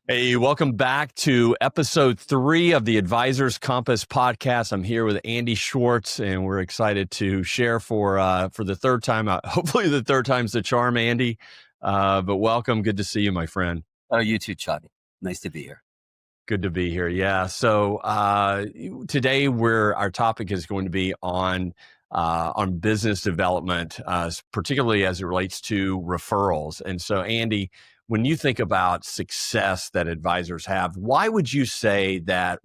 Hey, welcome back to episode 3 of the Advisors Compass podcast. I'm here with Andy Schwartz, and we're excited to share for the third time. Hopefully, the third time's the charm, Andy. But welcome. Good to see you, my friend. Oh, you too, Chuck. Nice to be here. Good to be here. Yeah. So today, our topic is going to be on business development, particularly as it relates to referrals. And so, Andy, when you think about success that advisors have, why would you say that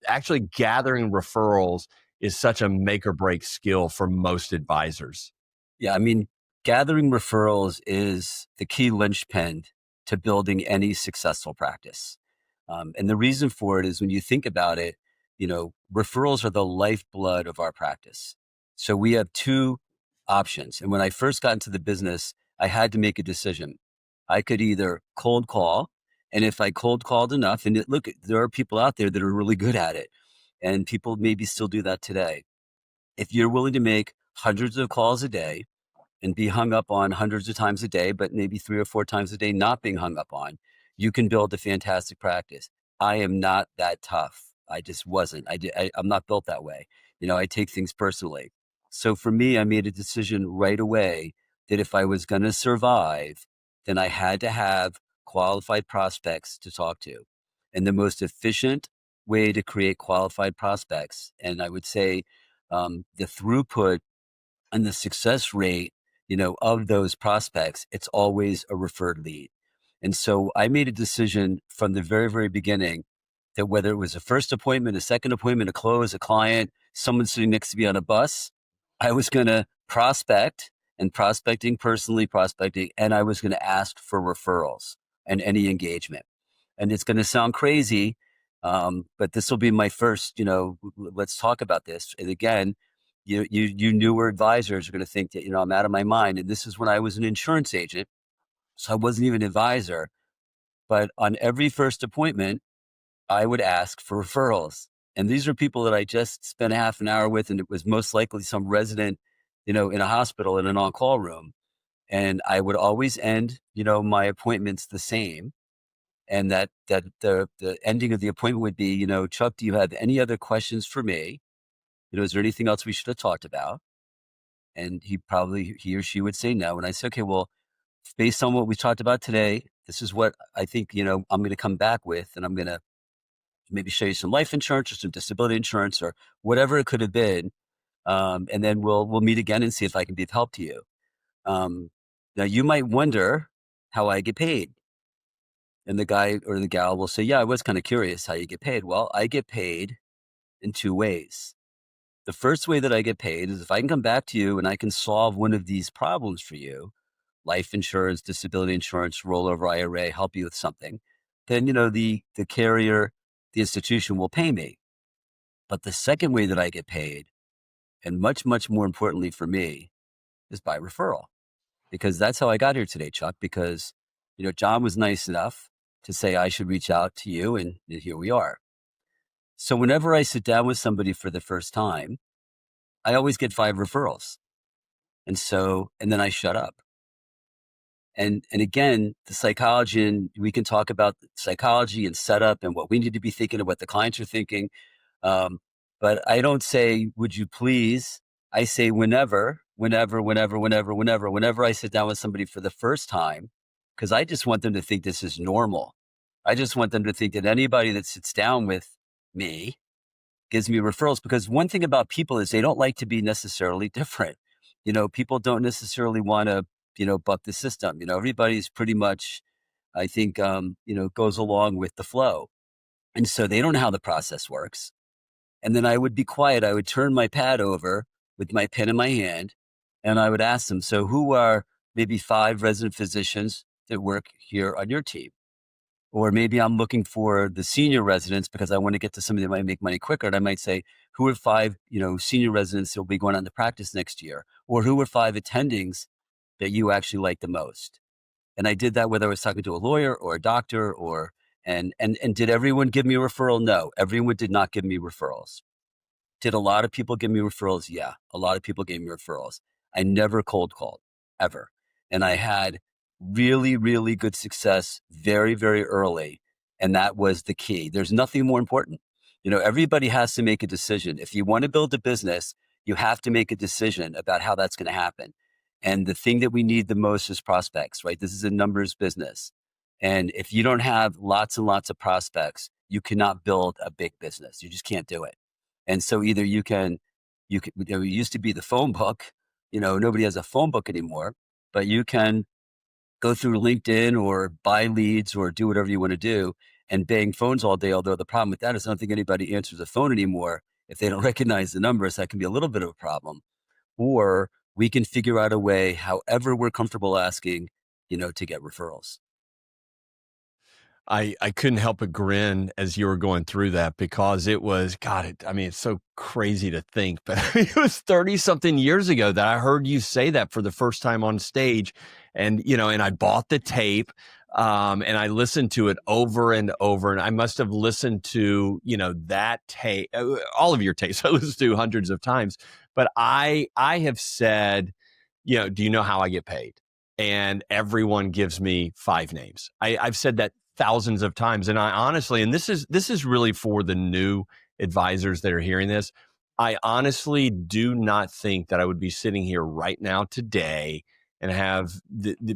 actually gathering referrals is such a make or break skill for most advisors? Yeah, I mean, gathering referrals is the key linchpin to building any successful practice. And the reason for it is when you think about it, referrals are the lifeblood of our practice. So we have two options. And when I first got into the business, I had to make a decision. I could either cold call, and if I cold called enough, and look, there are people out there that are really good at it, and people maybe still do that today. If you're willing to make hundreds of calls a day and be hung up on hundreds of times a day, but maybe 3 or 4 times a day not being hung up on, you can build a fantastic practice. I am not that tough. I just wasn't. I'm not built that way. I take things personally. So for me, I made a decision right away that if I was going to survive, then I had to have qualified prospects to talk to. And the most efficient way to create qualified prospects, and I would say the throughput and the success rate, of those prospects, it's always a referred lead. And so I made a decision from the very, very beginning that whether it was a first appointment, a second appointment, a close, a client, someone sitting next to me on a bus, I was going to prospect and prospecting personally, and I was going to ask for referrals and any engagement. And it's going to sound crazy, but this will be my first, let's talk about this. And again, you newer advisors are going to think that, I'm out of my mind. And this is when I was an insurance agent. So I wasn't even an advisor, but on every first appointment, I would ask for referrals. And these are people that I just spent half an hour with, and it was most likely some resident, in a hospital in an on-call room. And I would always end, my appointments the same. And that the ending of the appointment would be, Chuck, do you have any other questions for me? Is there anything else we should have talked about? And he or she would say no. And I say, okay, well, based on what we talked about today, this is what I think, I'm going to come back with, and I'm going to maybe show you some life insurance or some disability insurance or whatever it could have been. And then we'll meet again and see if I can be of help to you. Now you might wonder how I get paid. And the guy or the gal will say, yeah, I was kind of curious how you get paid. Well, I get paid in 2 ways. The first way that I get paid is if I can come back to you and I can solve one of these problems for you, life insurance, disability insurance, rollover IRA, help you with something, then, the carrier, the institution will pay me. But the second way that I get paid, and much, much more importantly for me, is by referral. Because that's how I got here today, Chuck, because, John was nice enough to say I should reach out to you, and here we are. So whenever I sit down with somebody for the first time, I always get 5 referrals. And then I shut up. And again, the psychology, and we can talk about psychology and setup and what we need to be thinking of what the clients are thinking. But I don't say, would you please? I say whenever I sit down with somebody for the first time, because I just want them to think this is normal. I just want them to think that anybody that sits down with me gives me referrals, because one thing about people is they don't like to be necessarily different. People don't necessarily want to, buck the system. Everybody's pretty much, I think, goes along with the flow. And so they don't know how the process works. And then I would be quiet. I would turn my pad over with my pen in my hand, and I would ask them, so who are maybe 5 resident physicians that work here on your team? Or maybe I'm looking for the senior residents because I want to get to somebody that might make money quicker. And I might say, who are 5, senior residents that will be going on to practice next year? Or who are 5 attendings that you actually like the most? And I did that whether I was talking to a lawyer or a doctor and did everyone give me a referral? No, everyone did not give me referrals. Did a lot of people give me referrals? Yeah, a lot of people gave me referrals. I never cold called, ever. And I had really, really good success very, very early And that was the key. There's nothing more important. Everybody has to make a decision. If you want to build a business, you have to make a decision about how that's going to happen. And the thing that we need the most is prospects, right? This is a numbers business. And if you don't have lots and lots of prospects, you cannot build a big business. You just can't do it. And so either it used to be the phone book, nobody has a phone book anymore, but you can go through LinkedIn or buy leads or do whatever you want to do and bang phones all day. Although the problem with that is I don't think anybody answers the phone anymore. If they don't recognize the numbers, that can be a little bit of a problem. Or we can figure out a way, however we're comfortable asking, to get referrals. I couldn't help but grin as you were going through that because it was, God, it's so crazy to think, but it was 30 something years ago that I heard you say that for the first time on stage. And, and I bought the tape, and I listened to it over and over. And I must have listened to, that tape, all of your tapes I listened to hundreds of times. But I have said, do you know how I get paid? And everyone gives me 5 names. I've said that thousands of times. And I honestly, and this is really for the new advisors that are hearing this, I honestly do not think that I would be sitting here right now today and have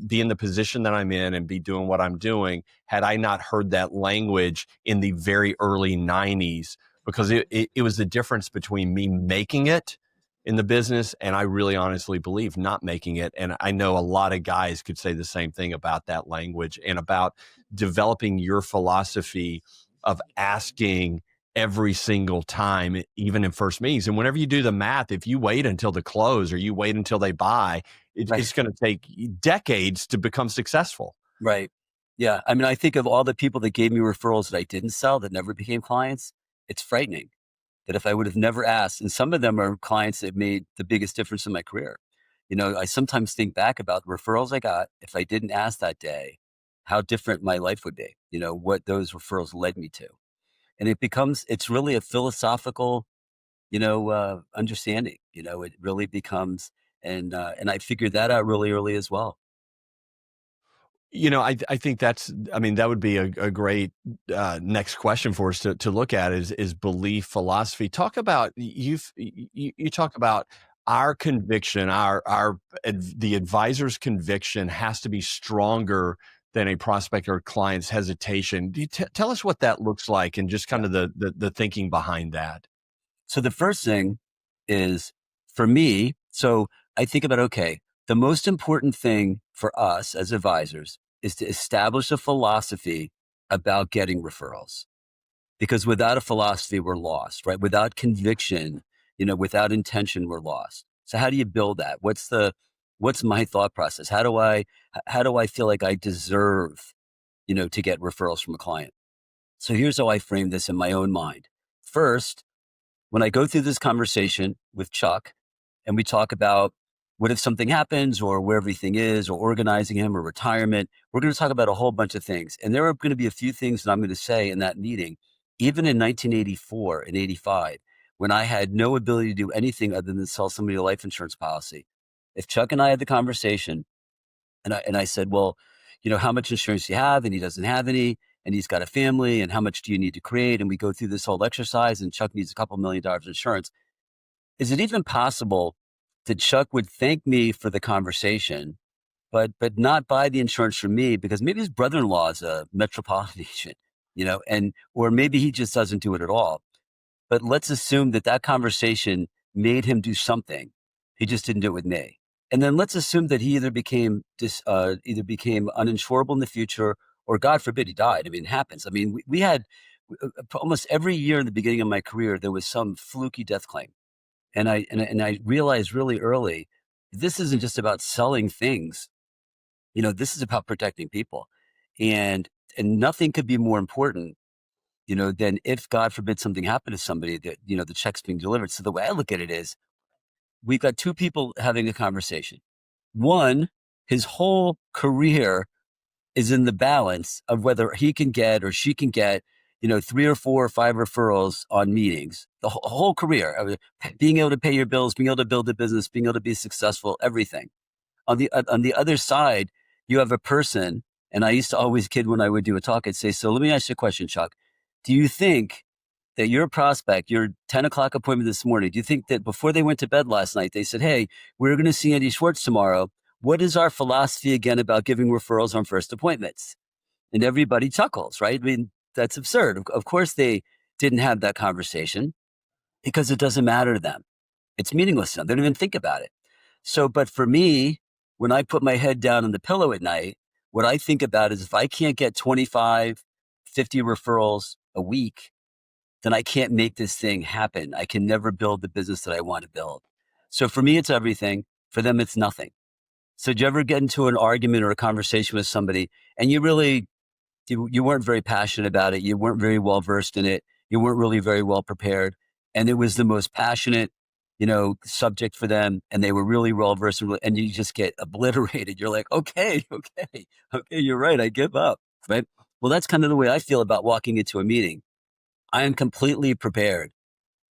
be in the position that I'm in and be doing what I'm doing had I not heard that language in the very early 90s, because it was the difference between me making it in the business and I really honestly believe not making it. And I know a lot of guys could say the same thing about that language and about developing your philosophy of asking every single time, even in first meetings. And whenever you do the math, if you wait until the close or you wait until they buy, Right. it's going to take decades to become successful. Right. Yeah. I think of all the people that gave me referrals that I didn't sell, that never became clients. It's frightening that if I would have never asked, and some of them are clients that made the biggest difference in my career. I sometimes think back about the referrals I got. If I didn't ask that day, how different my life would be, what those referrals led me to. And it's really a philosophical, understanding, it really becomes, and I figured that out really early as well. I think that would be a great next question for us to look at is belief philosophy. Talk about, you talk about our conviction, the advisor's conviction has to be stronger than a prospect or client's hesitation. Tell us what that looks like and just kind of the thinking behind that. So the first thing is for me, so I think about, okay, the most important thing for us as advisors is to establish a philosophy about getting referrals. Because without a philosophy, we're lost, right? Without conviction, without intention, we're lost. So how do you build that? What's my thought process? How do I feel like I deserve, to get referrals from a client? So here's how I frame this in my own mind. First, when I go through this conversation with Chuck and we talk about what if something happens or where everything is or organizing him or retirement, we're going to talk about a whole bunch of things. And there are going to be a few things that I'm going to say in that meeting, even in 1984 and 85, when I had no ability to do anything other than sell somebody a life insurance policy. If Chuck and I had the conversation and I said, well, how much insurance do you have? And he doesn't have any. And he's got a family, and how much do you need to create? And we go through this whole exercise, and Chuck needs a couple $1 million of insurance. Is it even possible that Chuck would thank me for the conversation, but not buy the insurance from me because maybe his brother-in-law is a metropolitan agent, or maybe he just doesn't do it at all. But let's assume that conversation made him do something. He just didn't do it with me. And then let's assume that he either became uninsurable in the future, or God forbid he died. It happens. We had almost every year in the beginning of my career, there was some fluky death claim. And I realized really early, this isn't just about selling things. This is about protecting people. And nothing could be more important, than if God forbid something happened to somebody that, the check's being delivered. So the way I look at it is, we've got two people having a conversation. One, his whole career is in the balance of whether he can get or she can get, 3 or 4 or 5 referrals on meetings, the whole career, being able to pay your bills, being able to build a business, being able to be successful, everything. On the other side, you have a person, And I used to always kid when I would do a talk, I'd say, so let me ask you a question, Chuck. Do you think that your prospect, your 10 o'clock appointment this morning, do you think that before they went to bed last night, they said, hey, we're going to see Andy Schwartz tomorrow. What is our philosophy again about giving referrals on first appointments? And everybody chuckles, right? I mean, that's absurd. Of course, they didn't have that conversation because it doesn't matter to them. It's meaningless to them. They don't even think about it. So, but for me, when I put my head down on the pillow at night, what I think about is if I can't get 25, 50 referrals a week, then I can't make this thing happen. I can never build the business that I want to build. So for me, it's everything. For them, it's nothing. So did you ever get into an argument or a conversation with somebody and you weren't very passionate about it. You weren't very well versed in it. You weren't really very well prepared. And it was the most passionate, subject for them. And they were really well versed and you just get obliterated. You're like, okay, you're right. I give up. Right. Well, that's kind of the way I feel about walking into a meeting. I am completely prepared.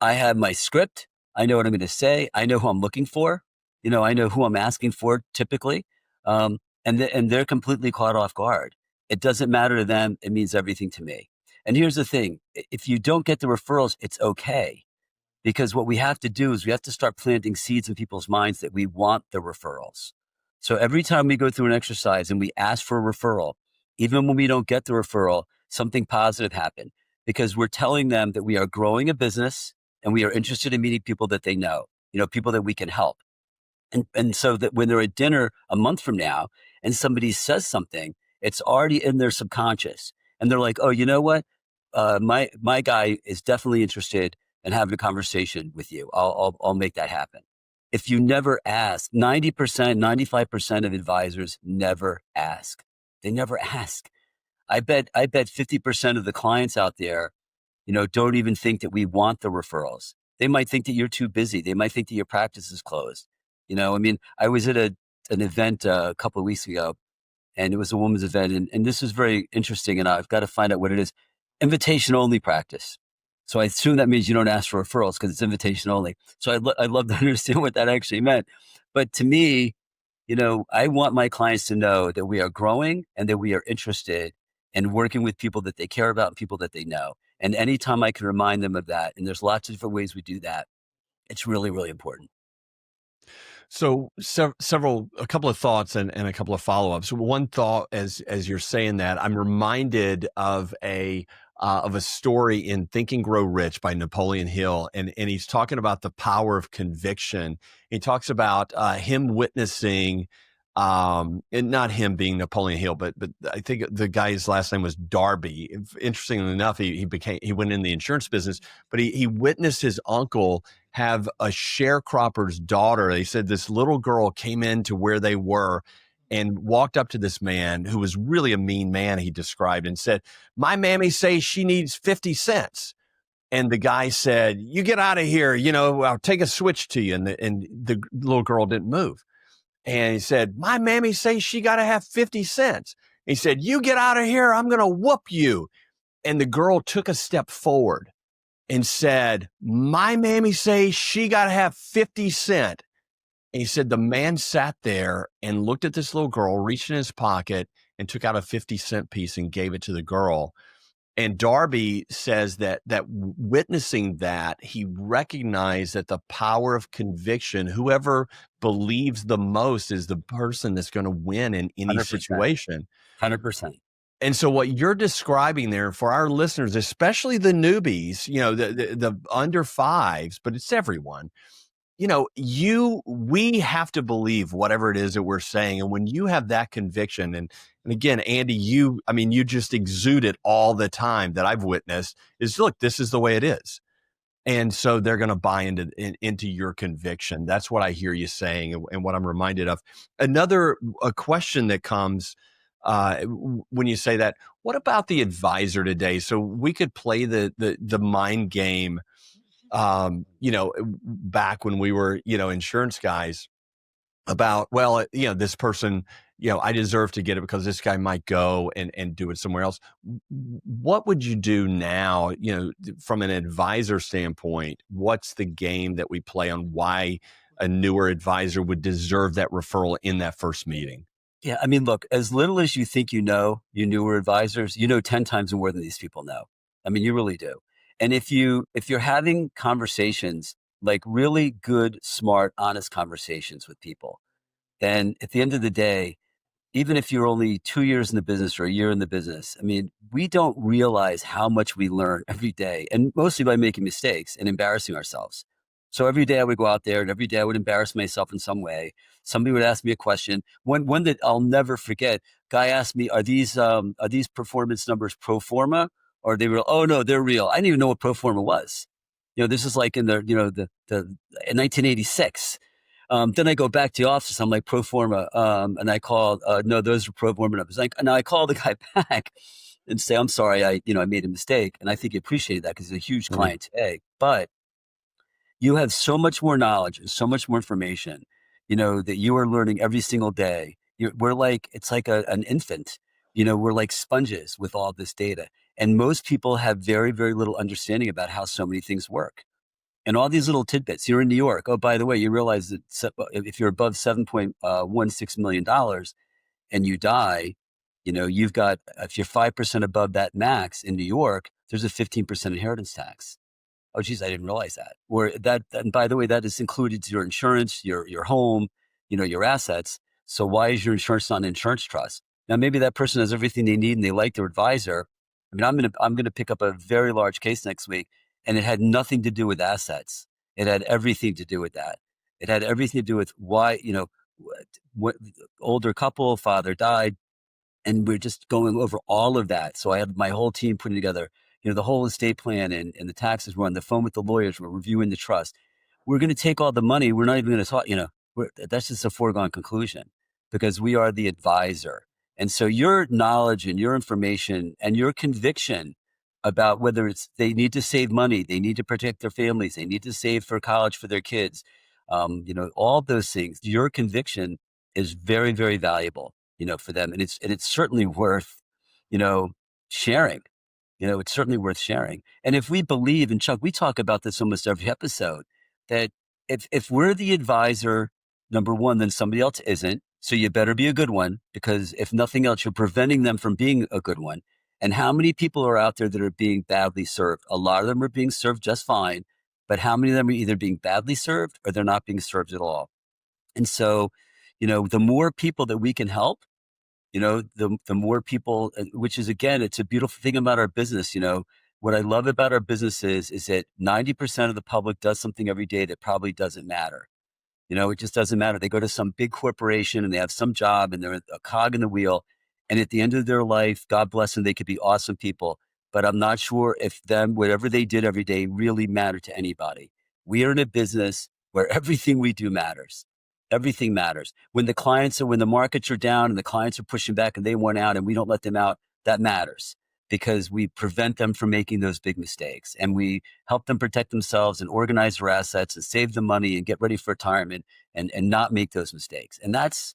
I have my script. I know what I'm going to say. I know who I'm looking for. I know who I'm asking for typically. And they're completely caught off guard. It doesn't matter to them. It means everything to me. And here's the thing. If you don't get the referrals, it's okay. Because what we have to do is we have to start planting seeds in people's minds that we want the referrals. So every time we go through an exercise and we ask for a referral, even when we don't get the referral, something positive happened because we're telling them that we are growing a business and we are interested in meeting people that they know, people that we can help. And so that when they're at dinner a month from now and somebody says something, it's already in their subconscious. And they're like, oh, you know what? My guy is definitely interested in having a conversation with you. I'll make that happen. If you never ask, 90%, 95% of advisors never ask. They never ask. I bet 50% of the clients out there, don't even think that we want the referrals. They might think that you're too busy. They might think that your practice is closed. I was at an event a couple of weeks ago, and it was a women's event, and this was very interesting, and I've got to find out what it is. Invitation only practice. So I assume that means you don't ask for referrals because it's invitation only. So I'd love to understand what that actually meant. But to me, I want my clients to know that we are growing and that we are interested in working with people that they care about and people that they know. And anytime I can remind them of that, and there's lots of different ways we do that, it's really, really important. So a couple of thoughts and a couple of follow-ups. One thought as you're saying that, I'm reminded of a story in Think and Grow Rich by Napoleon Hill. And he's talking about the power of conviction. He talks about him witnessing, and not him being Napoleon Hill, but I think the guy's last name was Darby. Interestingly enough, he went in the insurance business, but he witnessed his uncle have a sharecropper's daughter. They said this little girl came into where they were and walked up to this man who was really a mean man, he described, and said, my mammy says she needs 50 cents. And the guy said, you get out of here, I'll take a switch to you. And the little girl didn't move. And he said, my mammy says she got to have 50 cents. He said, you get out of here, I'm going to whoop you. And the girl took a step forward and said, my mammy says she got to have 50 cents. And he said, the man sat there and looked at this little girl, reached in his pocket and took out a 50-cent piece and gave it to the girl. And Darby says that witnessing that, he recognized that the power of conviction, whoever believes the most is the person that's going to win in any 100%. situation. 100%. And so what you're describing there for our listeners, especially the newbies, the under fives, but it's everyone, we have to believe whatever it is that we're saying. And when you have that conviction, and again, Andy, you just exude it all the time that I've witnessed is, look, this is the way it is. And so they're going to buy into your conviction. That's what I hear you saying and what I'm reminded of. A question that comes when you say that, what about the advisor today? So we could play the mind game, back when we were, insurance guys about, well, this person, I deserve to get it because this guy might go and do it somewhere else. What would you do now, from an advisor standpoint? What's the game that we play on why a newer advisor would deserve that referral in that first meeting? Yeah, I mean, look, as little as you think you newer advisors, you know 10 times more than these people know. I mean, you really do. And if you're having conversations, like really good, smart, honest conversations with people, then at the end of the day, even if you're only 2 years in the business or a year in the business, I mean, we don't realize how much we learn every day, and mostly by making mistakes and embarrassing ourselves. So every day I would go out there and every day I would embarrass myself in some way. Somebody would ask me a question. One that I'll never forget, guy asked me, are these performance numbers pro forma or are they real? Oh no, they're real. I didn't even know what pro forma was. This is like in the in 1986. Then I go back to the office. I'm like, pro forma. And I call, no, those are pro forma numbers. Like, and I call the guy back and say, I'm sorry, I made a mistake. And I think he appreciated that because he's a huge Mm. client today. But you have so much more knowledge and so much more information, that you are learning every single day. We're like, it's like an infant, we're like sponges with all this data. And most people have very, very little understanding about how so many things work. And all these little tidbits. You're in New York. Oh, by the way, you realize that if you're above $7.16 million and you die, you've got, if you're 5% above that max in New York, there's a 15% inheritance tax. Oh, geez, I didn't realize that. Or that, and by the way, that is included to your insurance, your home, your assets. So why is your insurance not an insurance trust? Now, maybe that person has everything they need and they like their advisor. I mean, I'm gonna pick up a very large case next week, and it had nothing to do with assets. It had everything to do with that. It had everything to do with why, what older couple, father died, and we're just going over all of that. So I had my whole team putting together, the whole estate plan and the taxes. We're on the phone with the lawyers. We're reviewing the trust. We're going to take all the money. We're not even going to talk, that's just a foregone conclusion because we are the advisor. And so your knowledge and your information and your conviction about whether it's they need to save money, they need to protect their families, they need to save for college for their kids, all those things, your conviction is very, very valuable, for them. And it's certainly worth, you know, sharing. It's certainly worth sharing. And if we believe, and Chuck, we talk about this almost every episode, that if we're the advisor, number one, then somebody else isn't. So you better be a good one, because if nothing else, you're preventing them from being a good one. And how many people are out there that are being badly served? A lot of them are being served just fine, but how many of them are either being badly served or they're not being served at all? And so, the more people that we can help, the more people, which is, again, it's a beautiful thing about our business. What I love about our business is that 90% of the public does something every day that probably doesn't matter. It just doesn't matter. They go to some big corporation and they have some job and they're a cog in the wheel. And at the end of their life, God bless them, they could be awesome people. But I'm not sure if whatever they did every day really mattered to anybody. We are in a business where everything we do matters. Everything matters. When the markets are down and the clients are pushing back and they want out and we don't let them out, that matters because we prevent them from making those big mistakes and we help them protect themselves and organize their assets and save the money and get ready for retirement and not make those mistakes. And that's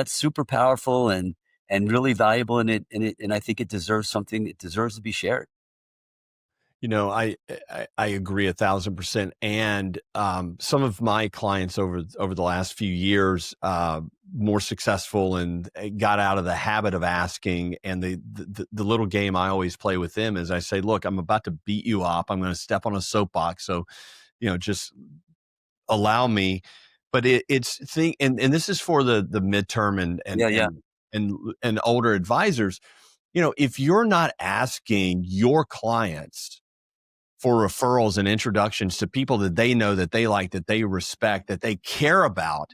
super powerful and really valuable and I think it deserves something. It deserves to be shared. I agree 1,000%. And some of my clients over the last few years, more successful and got out of the habit of asking. And the little game I always play with them is I say, look, I'm about to beat you up. I'm going to step on a soapbox. So, just allow me. But it's thing, and this is for the midterm Yeah, yeah. and older advisors. If you're not asking your clients for referrals and introductions to people that they know, that they like, that they respect, that they care about,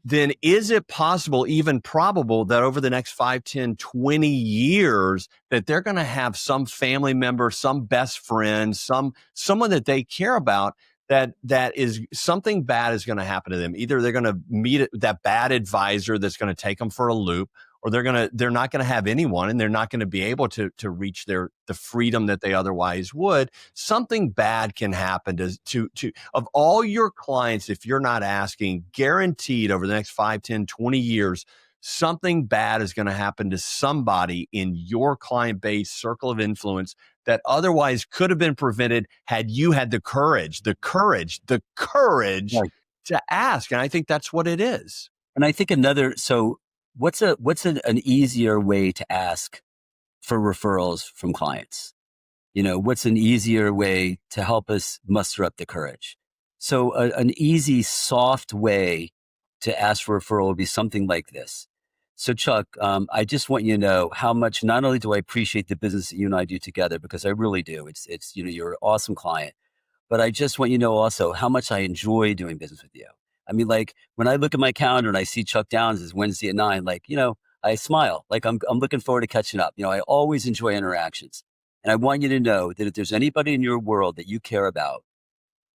then is it possible, even probable, that over the next 5, 10, 20 years, that they're going to have some family member, some best friend, someone that they care about, that is something bad is going to happen to them. Either they're going to meet that bad advisor that's going to take them for a loop, or they're not going to have anyone, and they're not going to be able to reach the freedom that they otherwise would. Something bad can happen to of all your clients. If you're not asking, guaranteed over the next 5, 10, 20 years, something bad is going to happen to somebody in your client base circle of influence that otherwise could have been prevented had you had the courage Right. to ask. And I think that's what it is. And I think so an easier way to ask for referrals from clients? What's an easier way to help us muster up the courage? So an easy, soft way to ask for a referral would be something like this. So Chuck, I just want you to know how much, not only do I appreciate the business that you and I do together, because I really do. It's you're an awesome client, but I just want you to know also how much I enjoy doing business with you. I mean, like when I look at my calendar and I see Chuck Downs is Wednesday at 9, like, I smile, like I'm looking forward to catching up. I always enjoy interactions. And I want you to know that if there's anybody in your world that you care about,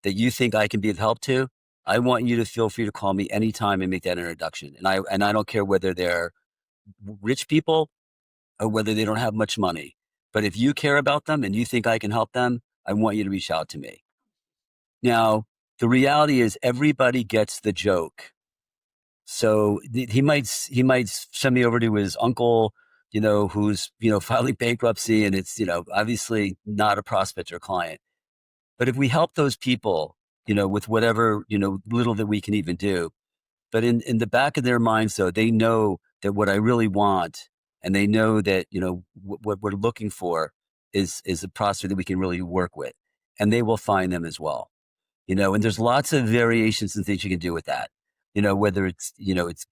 that you think I can be of help to, I want you to feel free to call me anytime and make that introduction. And I don't care whether they're rich people or whether they don't have much money. But if you care about them and you think I can help them, I want you to reach out to me. Now, the reality is everybody gets the joke. So he might send me over to his uncle, who's, filing bankruptcy, and it's, obviously not a prospect or client. But if we help those people, with whatever, little that we can even do, but in the back of their minds, though, they know that what I really want, and they know that, what we're looking for is a prospect that we can really work with, and they will find them as well. And there's lots of variations and things you can do with that. Whether it's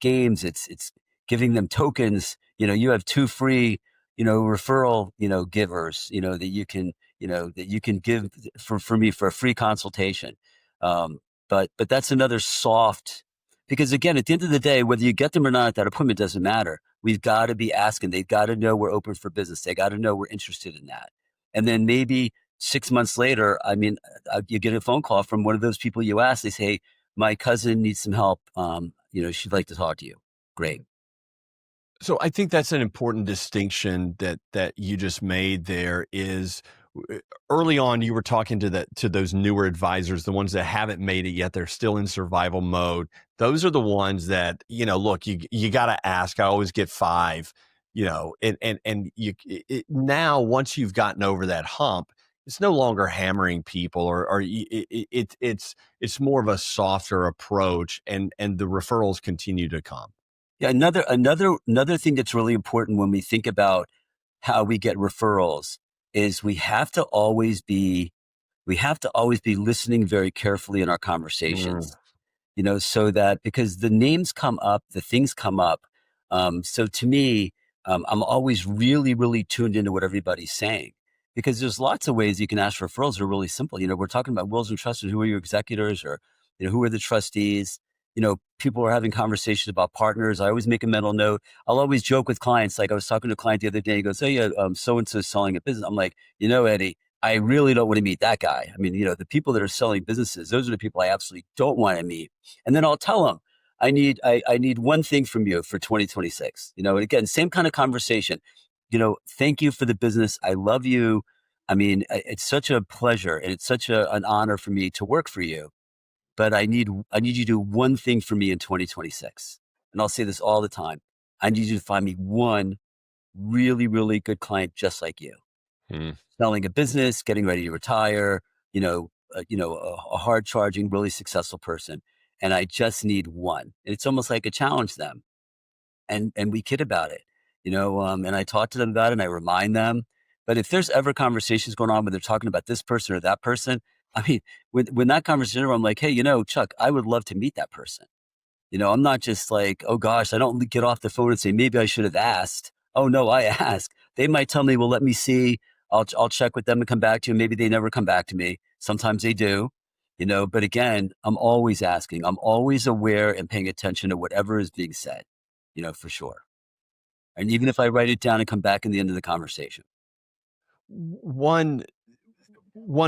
games, it's giving them tokens. You have 2 free, referral, givers, that you can give for me for a free consultation. But that's another soft, because again, at the end of the day, whether you get them or not, that appointment doesn't matter. We've got to be asking. They've got to know we're open for business. They got to know we're interested in that. And then maybe 6 months later, you get a phone call from one of those people you asked. They say, hey, my cousin needs some help. She'd like to talk to you. Great. So I think that's an important distinction that you just made there is early on you were talking to those newer advisors, the ones that haven't made it yet. They're still in survival mode. Those are the ones that, look, you got to ask. I always get 5, and now once you've gotten over that hump, it's no longer hammering people or it's more of a softer approach and the referrals continue to come. Yeah, another thing that's really important when we think about how we get referrals is we have to always be listening very carefully in our conversations. So that, because the names come up, the things come up. So to me, I'm always really, really tuned into what everybody's saying, because there's lots of ways you can ask for referrals that are really simple. We're talking about wills and trusts, and who are your executors, or, who are the trustees? People are having conversations about partners. I always make a mental note. I'll always joke with clients. Like I was talking to a client the other day. He goes, "Hey, so-and-so selling a business." I'm like, Eddie, I really don't want to meet that guy. I mean, the people that are selling businesses, those are the people I absolutely don't want to meet. And then I'll tell them, I need one thing from you for 2026. And again, same kind of conversation. Thank you for the business. I love you. I mean, it's such a pleasure and it's such an honor for me to work for you. But I need you to do one thing for me in 2026. And I'll say this all the time. I need you to find me one really, really good client just like you. Selling a business, getting ready to retire, a hard charging, really successful person. And I just need one. And it's almost like a challenge them. And we kid about it, and I talk to them about it and I remind them. But if there's ever conversations going on where they're talking about this person or that person, I mean, when that conversation, I'm like, hey, Chuck, I would love to meet that person. I'm not just like, oh gosh, I don't get off the phone and say, maybe I should have asked. Oh no, I ask. They might tell me, well, let me see. I'll check with them and come back to you. Maybe they never come back to me. Sometimes they do, but again, I'm always asking. I'm always aware and paying attention to whatever is being said, for sure. And even if I write it down and come back in the end of the conversation. One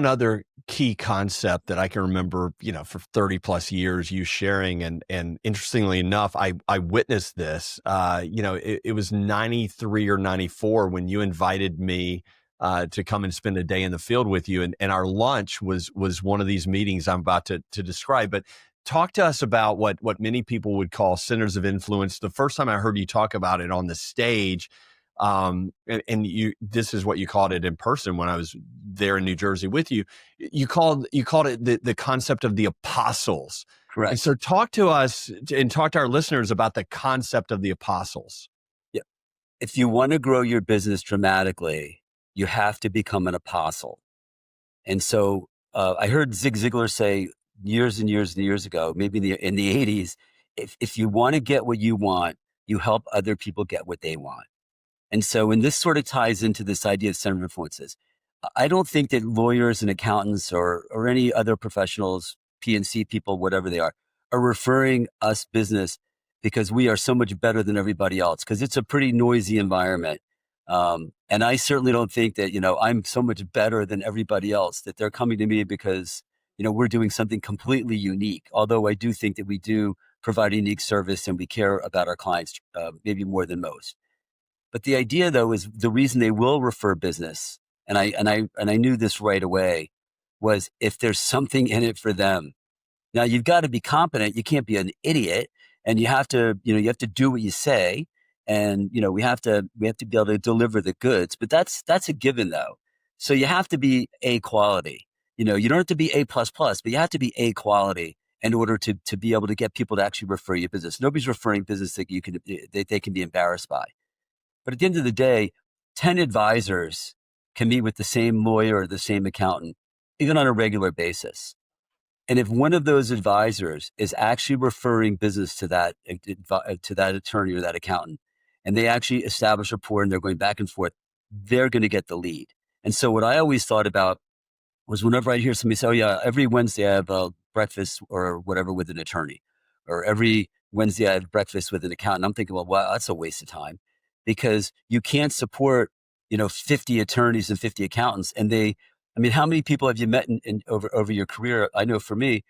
other key concept that I can remember, for 30 plus years, you sharing, and interestingly enough, I witnessed this. It was 93 or 94 when you invited me to come and spend a day in the field with you, and our lunch was one of these meetings I'm about to describe. But talk to us about what many people would call centers of influence. The first time I heard you talk about it on the stage. This is what you called it in person when I was there in New Jersey with you. You called it the concept of the apostles. And Correct. so talk to us and talk to our listeners about the concept of the apostles. Yeah. If you want to grow your business dramatically, you have to become an apostle. And so I heard Zig Ziglar say years and years and years ago, maybe in the 80s, if you want to get what you want, you help other people get what they want. And so, and this sort of ties into this idea of center of influences. I don't think that lawyers and accountants or any other professionals, PNC people, whatever they are referring us business because we are so much better than everybody else, because it's a pretty noisy environment. And I certainly don't think that, I'm so much better than everybody else, that they're coming to me because, we're doing something completely unique. Although I do think that we do provide a unique service and we care about our clients, maybe more than most. But the idea, though, is the reason they will refer business, and I knew this right away, was if there's something in it for them. Now you've got to be competent. You can't be an idiot, and you have to do what you say, and we have to be able to deliver the goods. But that's a given, though. So you have to be A quality. You don't have to be A plus plus, but you have to be A quality in order to be able to get people to actually refer you business. Nobody's referring business that they can be embarrassed by. But at the end of the day, 10 advisors can meet with the same lawyer or the same accountant, even on a regular basis. And if one of those advisors is actually referring business to that attorney or that accountant, and they actually establish rapport and they're going back and forth, they're going to get the lead. And so what I always thought about was whenever I hear somebody say, oh yeah, every Wednesday I have a breakfast or whatever with an attorney, or every Wednesday I have breakfast with an accountant, I'm thinking, well, wow, that's a waste of time, because you can't support, 50 attorneys and 50 accountants. And how many people have you met over your career? I know for me,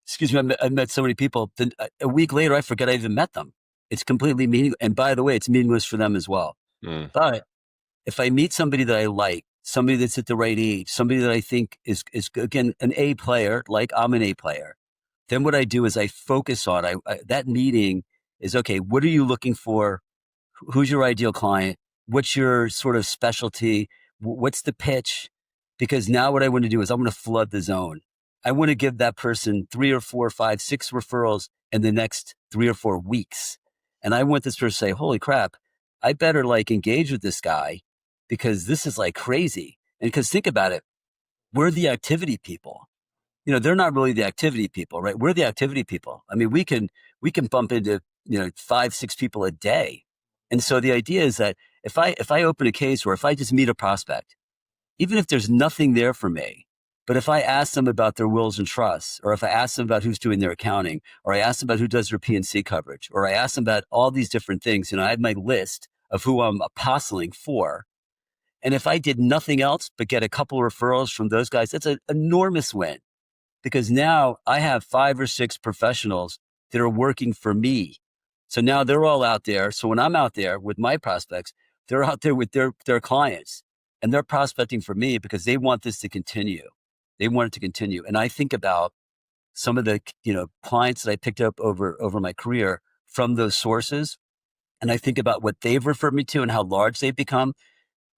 excuse me, I've met so many people, then a week later, I forget I even met them. It's completely meaningless. And by the way, it's meaningless for them as well. Mm. But if I meet somebody that I like, somebody that's at the right age, somebody that I think is again, an A player, like I'm an A player, then what I do is I focus on, that meeting is, okay, what are you looking for? Who's your ideal client? What's your sort of specialty? What's the pitch? Because now what I want to do is I want to flood the zone. I want to give that person 3 or 4 or 5, 6 referrals in the next 3 or 4 weeks. And I want this person to say, holy crap, I better engage with this guy, because this is crazy. And because think about it, we're the activity people. They're not really the activity people, right? We're the activity people. I mean, we can bump into, 5, 6 people a day. And so the idea is that if I open a case, or if I just meet a prospect, even if there's nothing there for me, but if I ask them about their wills and trusts, or if I ask them about who's doing their accounting, or I ask them about who does their PNC coverage, or I ask them about all these different things, I have my list of who I'm apostling for. And if I did nothing else but get a couple of referrals from those guys, that's an enormous win, because now I have 5 or 6 professionals that are working for me. So now they're all out there. So when I'm out there with my prospects, they're out there with their clients, and they're prospecting for me because they want this to continue. They want it to continue. And I think about some of the, clients that I picked up over my career from those sources. And I think about what they've referred me to and how large they've become.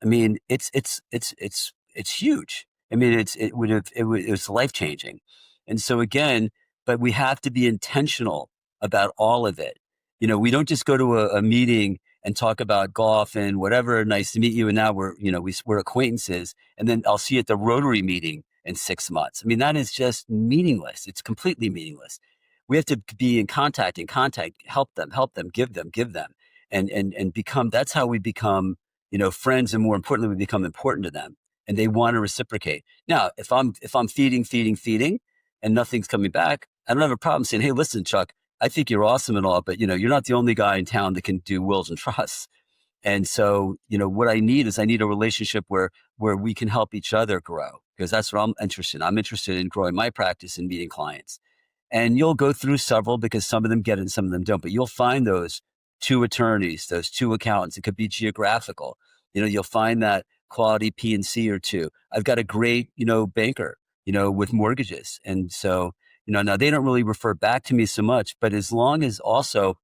I mean, it's huge. I mean, it was life changing. And so again, but we have to be intentional about all of it. We don't just go to a meeting and talk about golf and whatever. Nice to meet you. And now we're acquaintances. And then I'll see you at the Rotary meeting in 6 months. I mean, that is just meaningless. It's completely meaningless. We have to be in contact, help them, give them, and become, that's how we become, friends. And more importantly, we become important to them, and they want to reciprocate. Now, if I'm feeding and nothing's coming back, I don't have a problem saying, hey, listen, Chuck, I think you're awesome and all, but you're not the only guy in town that can do wills and trusts. And so, what I need a relationship where we can help each other grow, because that's what I'm interested in. I'm interested in growing my practice and meeting clients. And you'll go through several, because some of them get it and some of them don't, but you'll find those 2 attorneys, those 2 accountants. It could be geographical. You'll find that quality P&C or 2. I've got a great, banker, with mortgages. And so, now they don't really refer back to me so much, but as long as also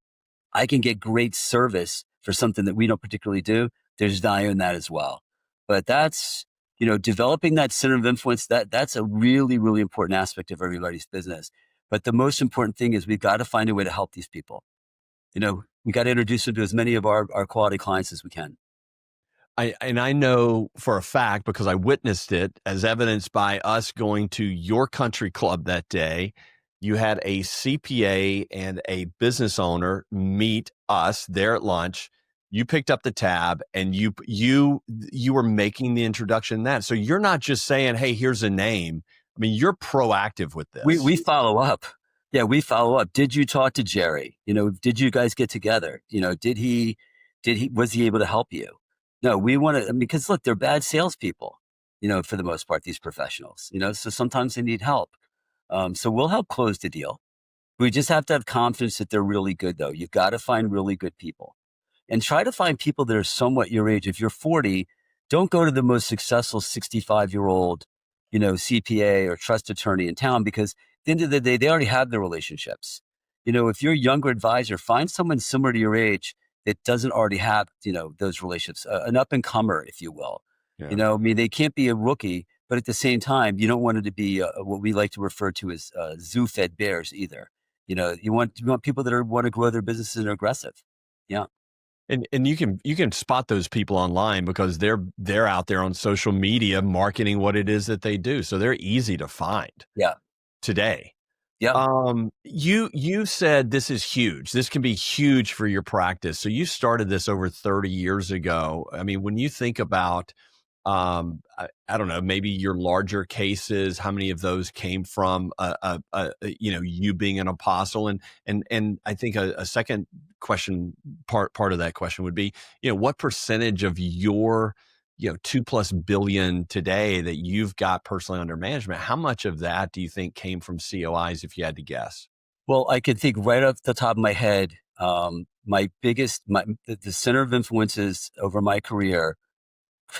I can get great service for something that we don't particularly do, there's value in that as well. But that's, developing that center of influence, that's a really, really important aspect of everybody's business. But the most important thing is we've got to find a way to help these people. We got to introduce them to as many of our quality clients as we can. I know for a fact because I witnessed it as evidenced by us going to your country club that day. You had a CPA and a business owner meet us there at lunch. You picked up the tab and you were making the introduction then. So you're not just saying, "Hey, here's a name." I mean, you're proactive with this. We follow up. Yeah, we follow up. Did you talk to Jerry? Did you guys get together? Was he able to help you? No, we want to, because look, they're bad salespeople, for the most part, these professionals, so sometimes they need help. So we'll help close the deal. We just have to have confidence that they're really good, though. You've got to find really good people and try to find people that are somewhat your age. If you're 40, don't go to the most successful 65-year-old, CPA or trust attorney in town, because at the end of the day, they already have their relationships. If you're a younger advisor, find someone similar to your age that doesn't already have, those relationships, an up and comer, if you will. Yeah. They can't be a rookie, but at the same time, you don't want it to be what we like to refer to as zoo-fed bears either. You want people that want to grow their businesses and are aggressive. Yeah. And you can spot those people online because they're out there on social media marketing what it is that they do. So they're easy to find. Yeah. Today. Yeah. You said this is huge. This can be huge for your practice. So you started this over 30 years ago. I mean, when you think about I don't know, maybe your larger cases, how many of those came from you being an apostle? And I think a second question, part of that question would be, what percentage of your 2+ billion today that you've got personally under management, how much of that do you think came from COIs, if you had to guess? Well, I can think right off the top of my head, the center of influences over my career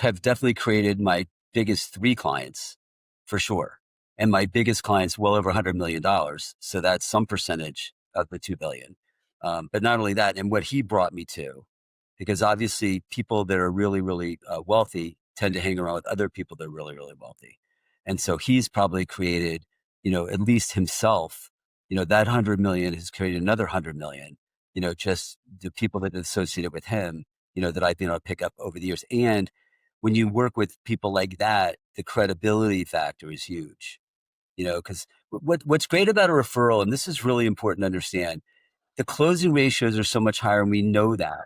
have definitely created my biggest 3 clients for sure. And my biggest clients well over $100 million. So that's some percentage of the 2 billion. But not only that, and what he brought me to, because obviously people that are really, really wealthy tend to hang around with other people that are really, really wealthy. And so he's probably created, at least himself, that 100 million has created another 100 million, just the people that are associated with him, that I've been able to pick up over the years. And when you work with people like that, the credibility factor is huge, because what's great about a referral, and this is really important to understand, the closing ratios are so much higher, and we know that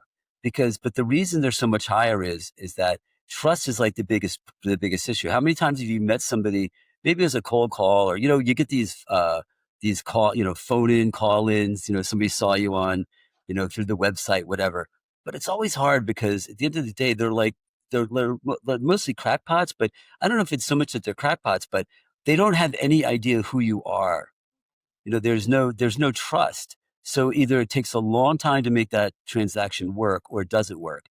but the reason they're so much higher is that trust is like the biggest issue. How many times have you met somebody, maybe as a cold call, or, you get these phone in, call ins, somebody saw you on, through the website, whatever, but it's always hard because at the end of the day, they're mostly crackpots, but I don't know if it's so much that they're crackpots, but they don't have any idea who you are. There's no trust. So either it takes a long time to make that transaction work or it doesn't work.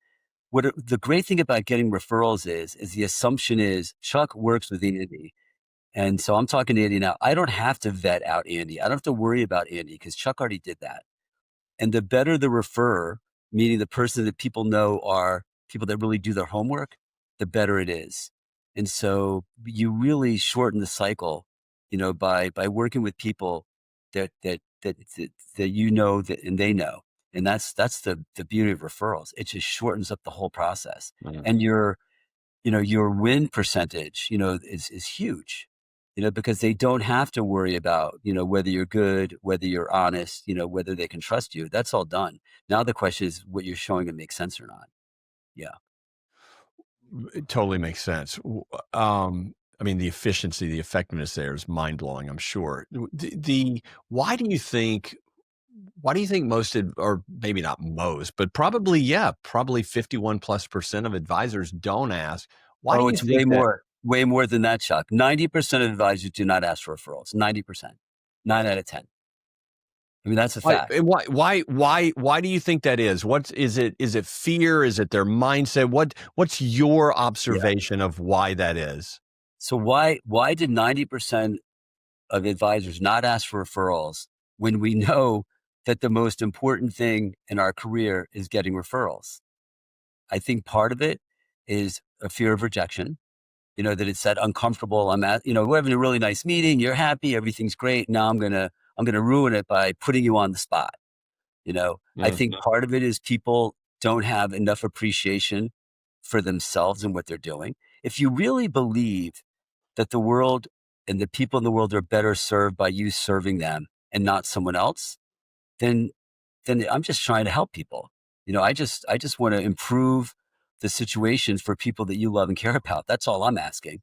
The great thing about getting referrals is the assumption is Chuck works with Andy. And so I'm talking to Andy now. I don't have to vet out Andy. I don't have to worry about Andy because Chuck already did that. And the better the referrer, meaning the person that people know are people that really do their homework, the better it is. And so you really shorten the cycle, by working with people that and they know. And that's the beauty of referrals. It just shortens up the whole process. Mhm. And your win percentage, is huge, because they don't have to worry about, whether you're good, whether you're honest, whether they can trust you. That's all done. Now the question is what you're showing them makes sense or not. Yeah. It totally makes sense. I mean, the efficiency, the effectiveness there is mind blowing, I'm sure. Why do you think? Why do you think most, or maybe not most, but probably, yeah, probably 51+% of advisors don't ask? Why do Oh, you it's way think that? more than that, Chuck. 90% of advisors do not ask for referrals. 90%, 9 out of 10. I mean, that's a Why, fact. and why do you think that is? Is it? Is it fear? Is it their mindset? What's your Yeah. observation of why that is? So why did 90% of advisors not ask for referrals when we know that the most important thing in our career is getting referrals? I think part of it is a fear of rejection, that it's that uncomfortable. We're having a really nice meeting. You're happy. Everything's great. Now I'm going to I'm going to ruin it by putting you on the spot. I think part of it is people don't have enough appreciation for themselves and what they're doing. If you really believe that the world and the people in the world are better served by you serving them and not someone else, then I'm just trying to help people. I just want to improve the situation for people that you love and care about. That's all I'm asking.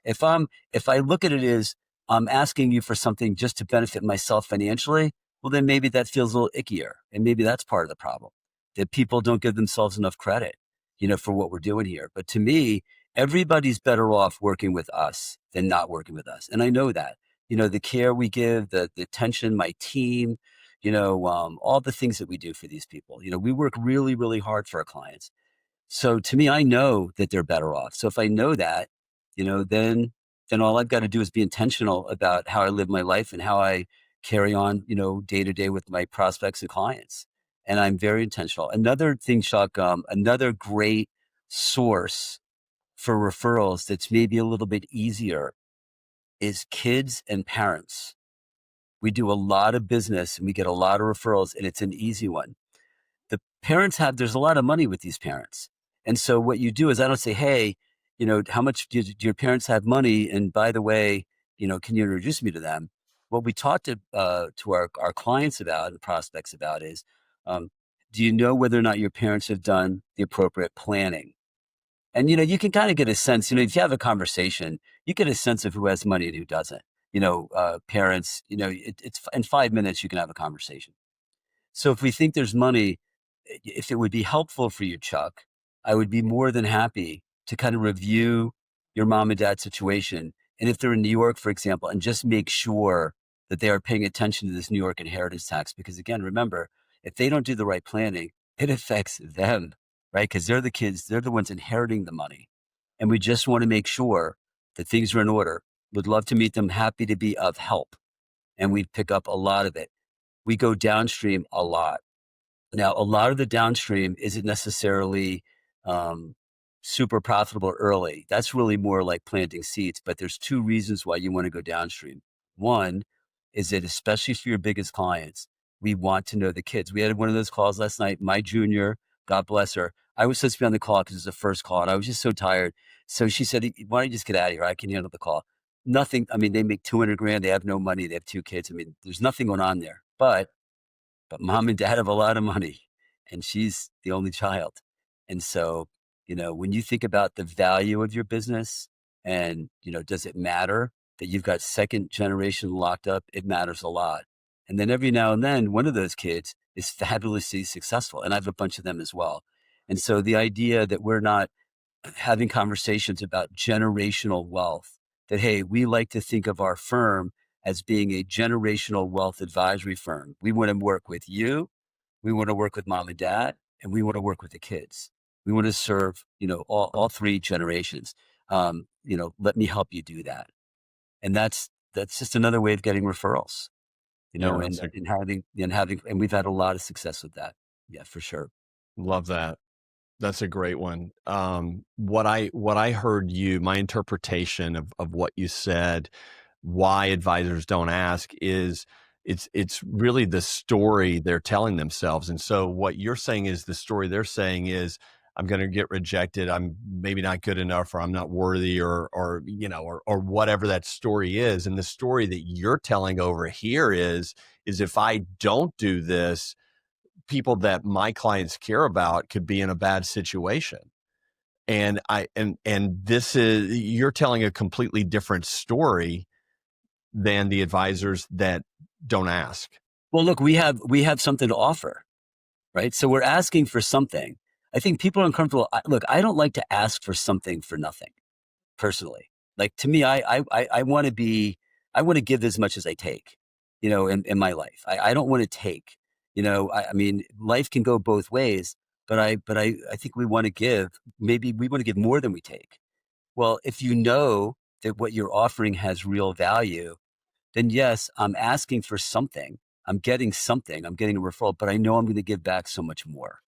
If I look at it as I'm asking you for something just to benefit myself financially, well, then maybe that feels a little ickier. And maybe that's part of the problem, that people don't give themselves enough credit, for what we're doing here. But to me, everybody's better off working with us than not working with us. And I know that, the care we give, the attention, my team, all the things that we do for these people. We work really, really hard for our clients. So to me, I know that they're better off. So if I know that, then all I've got to do is be intentional about how I live my life and how I carry on, day to day with my prospects and clients. And I'm very intentional. Another thing, Chuck, another great source for referrals that's maybe a little bit easier is kids and parents. We do a lot of business and we get a lot of referrals, and it's an easy one. The parents there's a lot of money with these parents. And so what you do is I don't say, hey, how much do your parents have money? And by the way, can you introduce me to them? What we talk to our clients about and prospects about is, do you know whether or not your parents have done the appropriate planning? And, you can kind of get a sense, if you have a conversation, you get a sense of who has money and who doesn't. Parents, it's in 5 minutes, you can have a conversation. So if we think there's money, if it would be helpful for you, Chuck, I would be more than happy to kind of review your mom and dad's situation. And if they're in New York, for example, and just make sure that they are paying attention to this New York inheritance tax. Because again, remember, if they don't do the right planning, it affects them, right? Because they're the kids, they're the ones inheriting the money. And we just want to make sure that things are in order. Would love to meet them, happy to be of help. And we pick up a lot of it. We go downstream a lot. Now, a lot of the downstream isn't necessarily super profitable early. That's really more like planting seeds. But there's two reasons why you want to go downstream. One is that especially for your biggest clients, we want to know the kids. We had one of those calls last night. My junior, God bless her. I was supposed to be on the call because it was the first call, and I was just so tired. So she said, why don't you just get out of here? I can handle the call. Nothing. I mean, they make 200 grand. They have no money. They have two kids. I mean, there's nothing going on there. But mom and dad have a lot of money, and she's the only child. And so, when you think about the value of your business and, does it matter that you've got second generation locked up? It matters a lot. And then every now and then, one of those kids is fabulously successful. And I have a bunch of them as well. And so the idea that we're not having conversations about generational wealth, that, hey, we like to think of our firm as being a generational wealth advisory firm. We want to work with you. We want to work with mom and dad, and we want to work with the kids. We want to serve, all three generations. Let me help you do that. And that's just another way of getting referrals, Yeah, and we've had a lot of success with that. Yeah, for sure. love that. That's a great one. What I heard my interpretation of what you said, why advisors don't ask is it's really the story they're telling themselves. And so what you're saying is the story they're saying is, I'm going to get rejected. I'm maybe not good enough, or I'm not worthy, or whatever that story is. And the story that you're telling over here is if I don't do this, people that my clients care about could be in a bad situation. And this is, you're telling a completely different story than the advisors that don't ask. Well, look, we have something to offer, right? So we're asking for something. I think people are uncomfortable. Look, I don't like to ask for something for nothing, personally. Like, to me, I want to give as much as I take, in my life. I don't want to take, I mean, life can go both ways, but I think we want to give, maybe we want to give more than we take. Well, if you know that what you're offering has real value, then yes, I'm asking for something. I'm getting something. I'm getting a referral, but I know I'm going to give back so much more.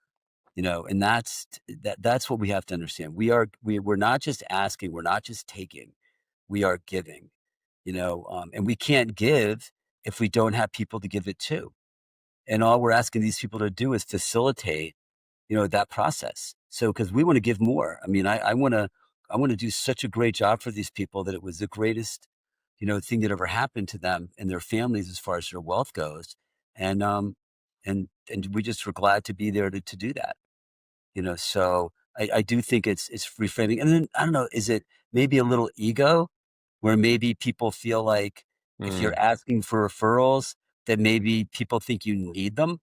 And that's what we have to understand. We're not just asking, we're not just taking, we are giving. And we can't give if we don't have people to give it to. And all we're asking these people to do is facilitate, that process. So, because we want to give more. I mean, I want to do such a great job for these people that it was the greatest, thing that ever happened to them and their families as far as their wealth goes. And and we just were glad to be there to do that. So I do think it's reframing. And then I don't know, is it maybe a little ego where maybe people feel like if you're Mm. asking for referrals, that maybe people think you need them,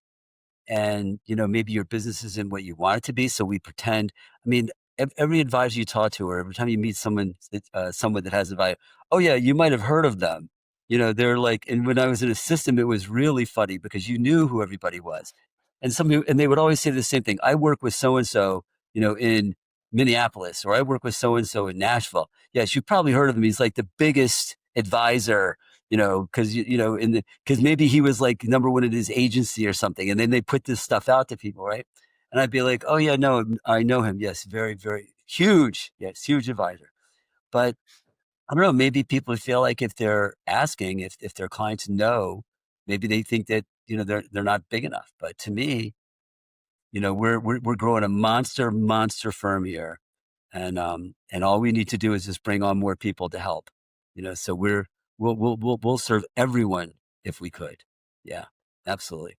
and maybe your business isn't what you want it to be, so we pretend. I mean, every advisor you talk to, or every time you meet someone that has advice, oh yeah, you might have heard of them. They're like, and when I was in a system, it was really funny because you knew who everybody was, and and they would always say the same thing. I work with so and so, in Minneapolis, or I work with so and so in Nashville. Yes, you've probably heard of him. He's like the biggest advisor, because because maybe he was like number one in his agency or something, and then they put this stuff out to people, right? And I'd be like, oh yeah, no, I know him. Yes, very, very huge. Yes, huge advisor. But I don't know. Maybe people feel like if they're asking, if their clients know, maybe they think that they're not big enough. But to me, we're growing a monster firm here, and all we need to do is just bring on more people to help. So we'll serve everyone if we could. Yeah, absolutely.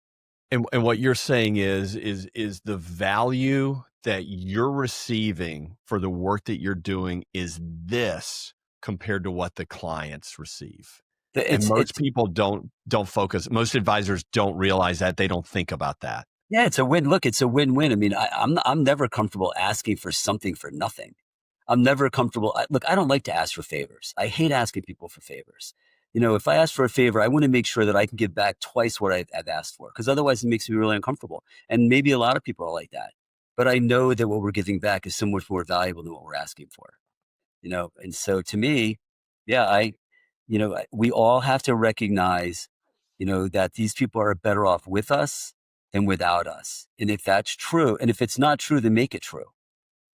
And what you're saying is the value that you're receiving for the work that you're doing is this compared to what the clients receive. And most It's people don't focus. Most advisors don't realize that. They don't think about that. Yeah, it's a win. Look, it's a win-win. I mean, I'm never comfortable asking for something for nothing. I'm never comfortable. Look, I don't like to ask for favors. I hate asking people for favors. If I ask for a favor, I want to make sure that I can give back twice what I've asked for, because otherwise it makes me really uncomfortable. And maybe a lot of people are like that. But I know that what we're giving back is so much more valuable than what we're asking for. And so to me, yeah, we all have to recognize, that these people are better off with us than without us. And if that's true, and if it's not true, then make it true.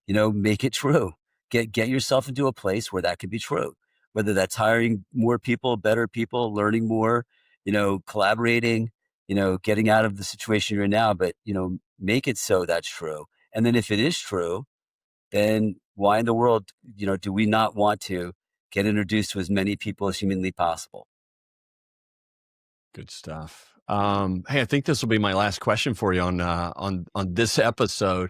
Make it true. Get yourself into a place where that can be true. Whether that's hiring more people, better people, learning more, collaborating, getting out of the situation you're in now, but make it so that's true. And then if it is true, then why in the world, do we not want to get introduced to as many people as humanly possible? Good stuff. Hey, I think this will be my last question for you on this episode.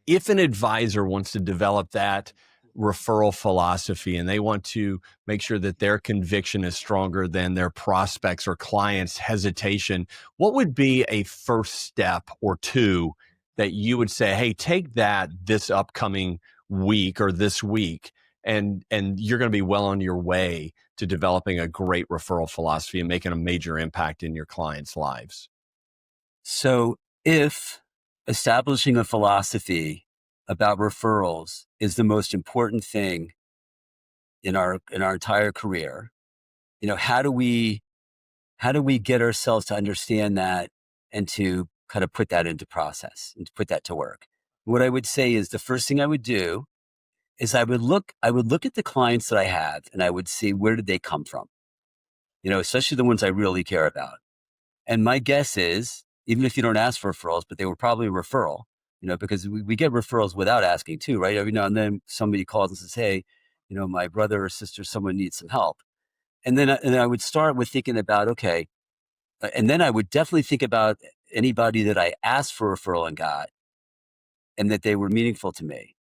If an advisor wants to develop that referral philosophy and they want to make sure that their conviction is stronger than their prospects or clients' hesitation, what would be a first step or two that you would say, "Hey, take that this upcoming week or this week, and you're going to be well on your way to developing a great referral philosophy and making a major impact in your clients' lives." So if establishing a philosophy about referrals is the most important thing in our entire career, how do we get ourselves to understand that and to kind of put that into process and to put that to work? What I would say is the first thing I would do is I would look at the clients that I have, and I would see where did they come from, especially the ones I really care about. And my guess is, even if you don't ask for referrals, but they were probably a referral, because we get referrals without asking too, right? Every now and then somebody calls and says, hey, my brother or sister, someone needs some help. And then I would start with thinking about, okay, and then I would definitely think about anybody that I asked for a referral and got, and that they were meaningful to me.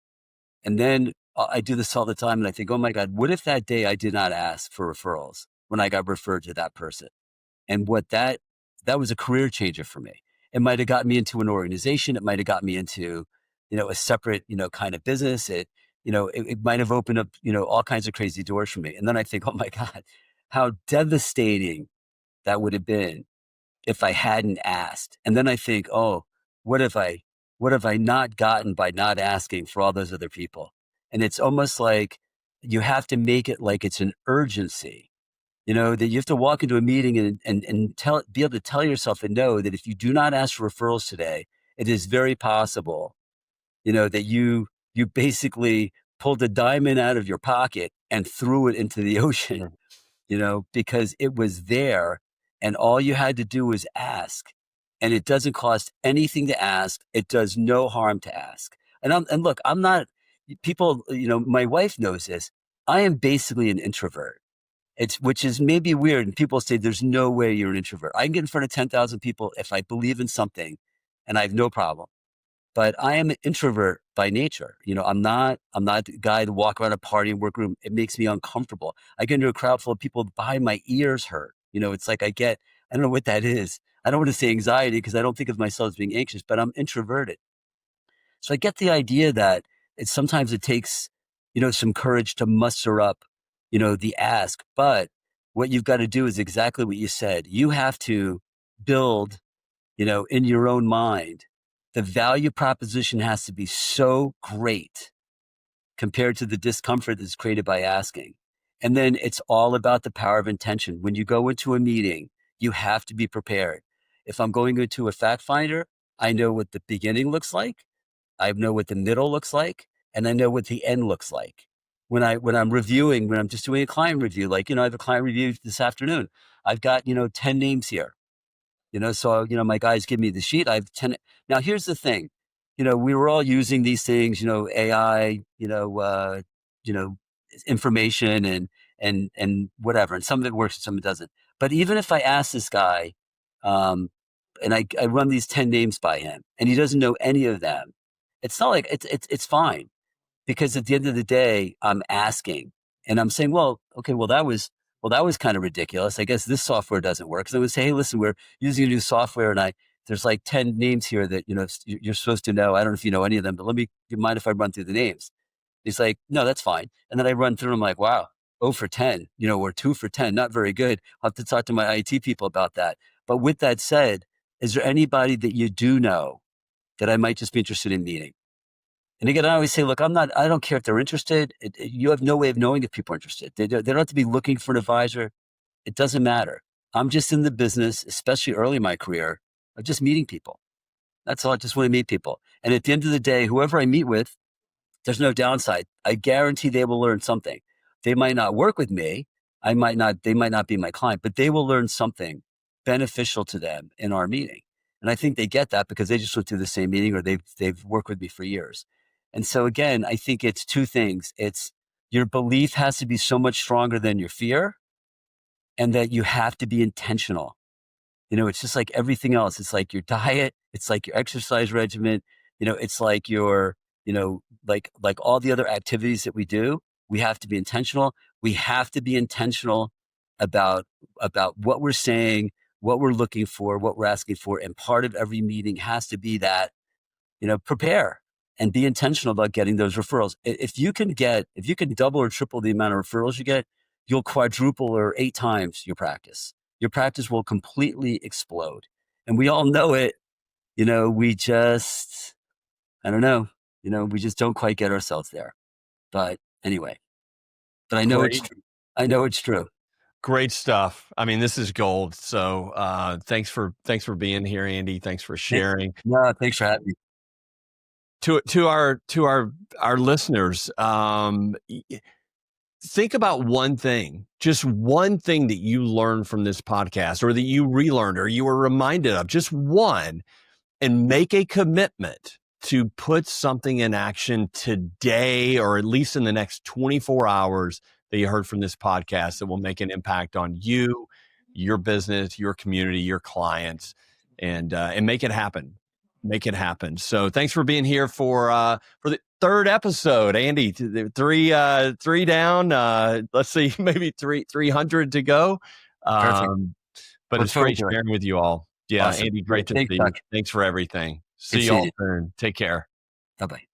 And then I do this all the time, and I think, oh my God, what if that day I did not ask for referrals when I got referred to that person? And what that was a career changer for me. It might have got me into an organization. It might have got me into, a separate, kind of business. It might have opened up, all kinds of crazy doors for me. And then I think, oh my God, how devastating that would have been if I hadn't asked. And then I think, oh, what have I, what have I not gotten by not asking for all those other people? And it's almost like you have to make it like it's an urgency, that you have to walk into a meeting and be able to tell yourself and know that if you do not ask for referrals today, it is very possible, that you basically pulled a diamond out of your pocket and threw it into the ocean, Sure. because it was there. and all you had to do was ask. And it doesn't cost anything to ask. It does no harm to ask. And look, I'm not, people, my wife knows this. I am basically an introvert. Which is maybe weird. And people say, there's no way you're an introvert. I can get in front of 10,000 people if I believe in something, and I have no problem. But I am an introvert by nature. I'm not the guy to walk around a party and workroom. It makes me uncomfortable. I get into a crowd full of people behind, my ears hurt. It's like I don't know what that is. I don't want to say anxiety because I don't think of myself as being anxious, but I'm introverted. So I get the idea that sometimes it takes, some courage to muster up, the ask. But what you've got to do is exactly what you said. You have to build, in your own mind, the value proposition has to be so great compared to the discomfort that's created by asking. And then it's all about the power of intention. When you go into a meeting, you have to be prepared. If I'm going into a fact finder, I know what the beginning looks like. I know what the middle looks like, and I know what the end looks like. When I'm reviewing, when I'm just doing a client review, like, I have a client review this afternoon. I've got, 10 names here, so, my guys give me the sheet. I have 10. Now, here's the thing, we were all using these things, AI, information and whatever. And some of it works, and some of it doesn't. But even if I ask this guy, and I run these 10 names by him and he doesn't know any of them, it's not like it's fine, because at the end of the day, I'm asking and I'm saying, well, okay, that was kind of ridiculous. I guess this software doesn't work. So I would say, hey, listen, we're using a new software and there's like 10 names here that, you're supposed to know. I don't know if you know any of them, but do you mind if I run through the names? He's like, no, that's fine. And then I run through them like, wow, 0 for 10, or 2 for 10, not very good. I'll have to talk to my IT people about that. But with that said, is there anybody that you do know that I might just be interested in meeting? And again, I always say, look, I don't care if they're interested. You have no way of knowing if people are interested. They don't have to be looking for an advisor. It doesn't matter. I'm just in the business, especially early in my career, of just meeting people. That's all. I just want to meet people. And at the end of the day, whoever I meet with, there's no downside. I guarantee they will learn something. They might not work with me. They might not be my client, but they will learn something beneficial to them in our meeting. And I think they get that because they just went through the same meeting or they've worked with me for years. And so again, I think it's two things. It's your belief has to be so much stronger than your fear, and that you have to be intentional. It's just like everything else. It's like your diet. It's like your exercise regimen. It's like your, like all the other activities that we do. We have to be intentional. We have to be intentional about what we're saying, what we're looking for, what we're asking for. And part of every meeting has to be that, prepare and be intentional about getting those referrals. If you can double or triple the amount of referrals you get, you'll quadruple or 8 times your practice. Your practice will completely explode. And we all know it. We just, I don't know, we just don't quite get ourselves there. But anyway, but I know it's true. I know it's true. Great stuff. I mean, this is gold. So thanks for being here, Andy. Thanks for sharing. No, thanks for having me. To our listeners, think about one thing, just one thing that you learned from this podcast, or that you relearned, or you were reminded of, just one, and make a commitment to put something in action today, or at least in the next 24 hours that you heard from this podcast that will make an impact on you, your business, your community, your clients, and make it happen. Make it happen. So thanks for being here for the 3rd episode, Andy. 3 down. Let's see, maybe 300 to go. But it's great sharing with you all. Yeah, awesome. Andy, great to see you. Thanks for everything. See you all soon. Take care. Bye-bye.